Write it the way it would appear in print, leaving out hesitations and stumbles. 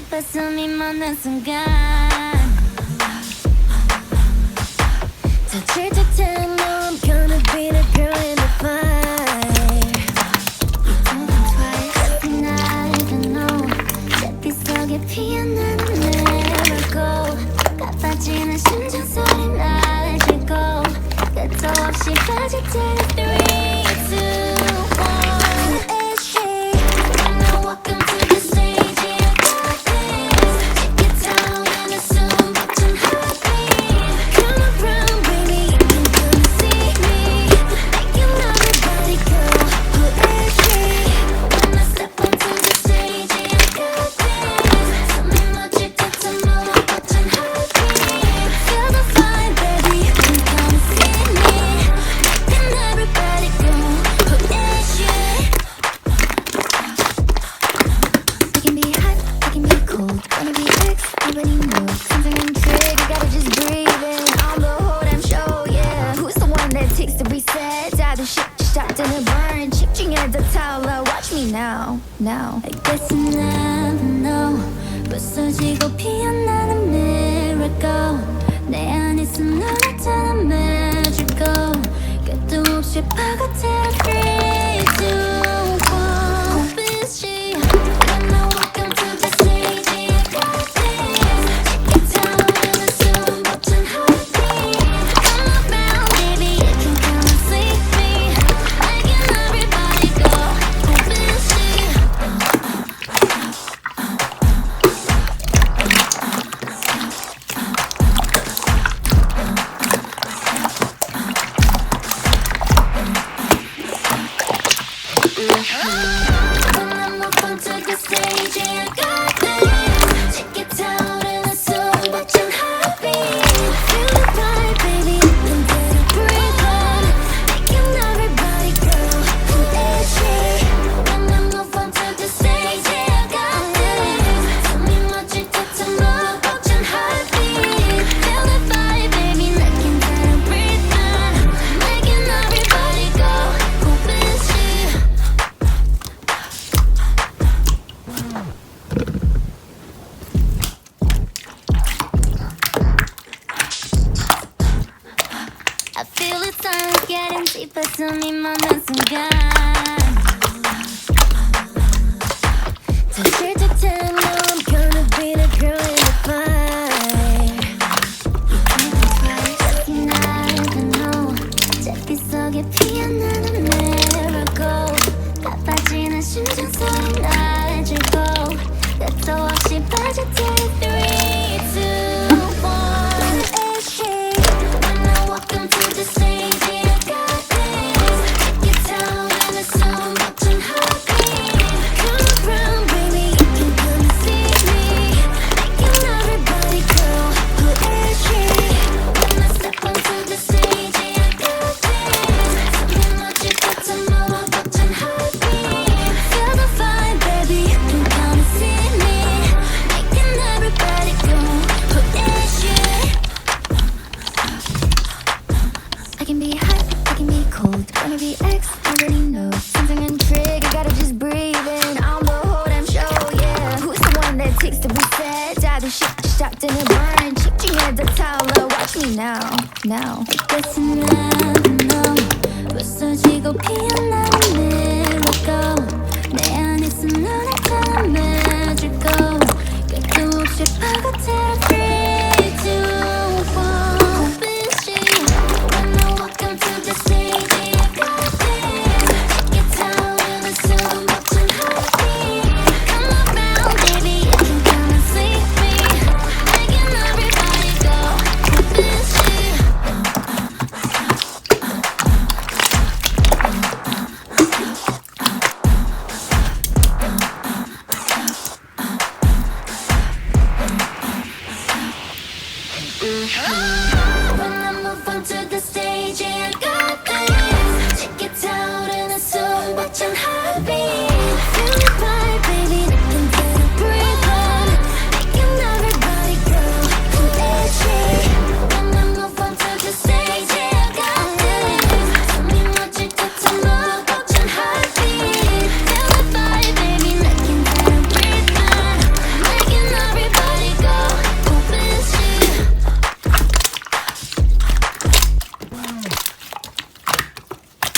짚어 숨이 멎는 순간 touch the time, no I'm gonna be the girl in the fire. You told me twice, and I don't know. zet빛 속에 피어나는 miracle. 가빠지는 심장 소리 날 싣고 끝도 없이 빠질 때 3, 2, 1. Is she? Now welcome to the stage. Yeah, I got this. Take it down and assume 벅찬 heartbeat. Come around, baby, you can come see me. Making everybody go. Who is she? When I step onto the stage, yeah, I got this. 숨이 멎을 듯한 너와 벅찬 heartbeat. Feel the fire, baby, you can come see me. Making everybody go. Who is she? I can be hot, I can be cold. Wanna be X, nobody knows. Something intrigue, you gotta just breathe in on the whole damn show, yeah. Who's the one that takes the reset? 다들 shit stopped in a burn. 집중해도 타올라, watch me now, now. I guess you never know. 부서지고 피어나는 miracle. 내 안에 숨 나타난 magical. 끝도 없이 파고드는 3, 2, 1. Who is she? Now welcome to the stage. Yeah, I got this. Take it down and assume 벅찬 heartbeat. Come around, baby, you can come and see me. Making everybody go. Who is she? When I'm up onto the stage, yeah, I got this. Take it down and assume 벅찬 heartbeat. Feel the vibe, baby, you can get a breathe on. Making everybody go. Who is she? When I'm up onto the stage, yeah, I got this. 숨이 멎을 듯한 너와 벅찬 heartbeat. Feel the vibe, baby, making that a breathe on. Making everybody go. Who is she? I feel the sun getting deeper 숨이 멎는 순간 touch the time, no I'm gonna be the girl in the fire. You told me twice, and I don't know. zet빛 속에 피어나는 miracle. 가빠지는 심장 소리 날 싣고 끝도 없이 빠질 때 3, 2, 1. Is she? Now welcome to the stage. Yeah, I got this. Take it down and assume 벅찬 heartbeat. Come around, baby, you can come and see me. Making everybody go. Who is she? When I step onto the stage, yeah, I got this. 숨이 멎을 듯한 너와 벅찬 heartbeat. Feel the vibe, baby, you can come and see me. Making everybody go. Who is she? I can be hot, I can be cold. Wanna be X, already know. Something intrigue, you gotta just breathe in on the whole damn show, yeah. Who's the one that takes the reset? 다들 shit stopped in a burn. 집중해도 타올라, watch me now, now. I guess you know.